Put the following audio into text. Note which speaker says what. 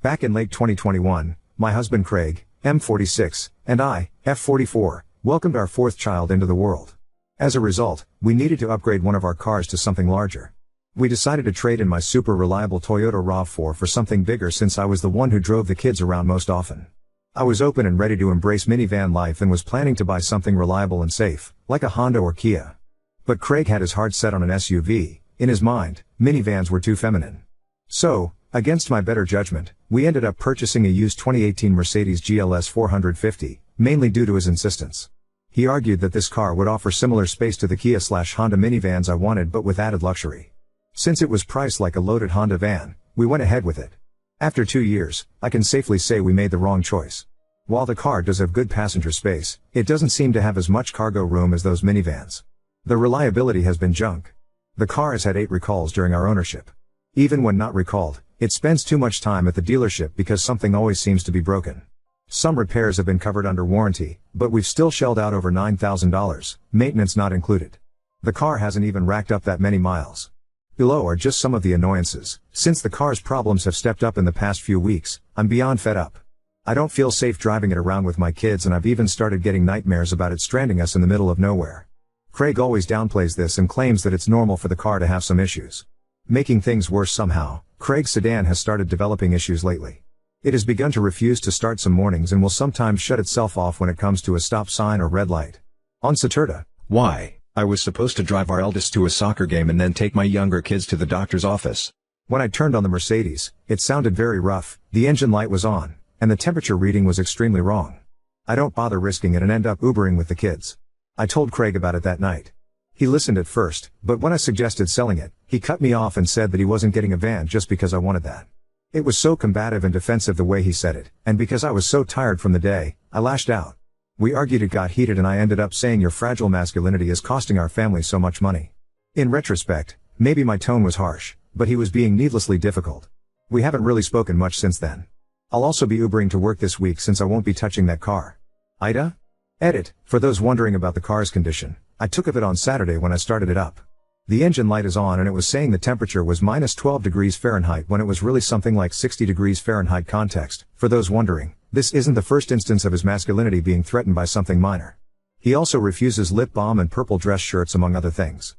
Speaker 1: Back in late 2021, my husband Craig, M46, and I, F44, welcomed our fourth child into the world. As a result, we needed to upgrade one of our cars to something larger. We decided to trade in my super reliable Toyota RAV4 for something bigger since I was the one who drove the kids around most often. I was open and ready to embrace minivan life and was planning to buy something reliable and safe, like a Honda or Kia. But Craig had his heart set on an SUV. In his mind, minivans were too feminine. So, against my better judgment, we ended up purchasing a used 2018 Mercedes GLS 450, mainly due to his insistence. He argued that this car would offer similar space to the Kia/Honda minivans I wanted but with added luxury. Since it was priced like a loaded Honda van, we went ahead with it. After 2 years, I can safely say we made the wrong choice. While the car does have good passenger space, it doesn't seem to have as much cargo room as those minivans. The reliability has been junk. The car has had 8 recalls during our ownership. Even when not recalled, it spends too much time at the dealership because something always seems to be broken. Some repairs have been covered under warranty, but we've still shelled out over $9,000, maintenance not included. The car hasn't even racked up that many miles. Below are just some of the annoyances. Since the car's problems have stepped up in the past few weeks, I'm beyond fed up. I don't feel safe driving it around with my kids and I've even started getting nightmares about it stranding us in the middle of nowhere. Craig always downplays this and claims that it's normal for the car to have some issues. Making things worse somehow, Craig's sedan has started developing issues lately. It has begun to refuse to start some mornings and will sometimes shut itself off when it comes to a stop sign or red light. On Saturday,
Speaker 2: Why? I was supposed to drive our eldest to a soccer game and then take my younger kids to the doctor's office.
Speaker 1: When I turned on the Mercedes, it sounded very rough, the engine light was on, and the temperature reading was extremely wrong. I don't bother risking it and end up Ubering with the kids. I told Craig about it that night. He listened at first, but when I suggested selling it, he cut me off and said that he wasn't getting a van just because I wanted that. It was so combative and defensive the way he said it, and because I was so tired from the day, I lashed out. We argued, it got heated, and I ended up saying your fragile masculinity is costing our family so much money. In retrospect, maybe my tone was harsh, but he was being needlessly difficult. We haven't really spoken much since then. I'll also be Ubering to work this week since I won't be touching that car. Ida? Edit, for those wondering about the car's condition, I took of it on Saturday when I started it up. The engine light is on and it was saying the temperature was minus 12 degrees Fahrenheit when it was really something like 60 degrees Fahrenheit. Context, for those wondering, this isn't the first instance of his masculinity being threatened by something minor. He also refuses lip balm and purple dress shirts among other things.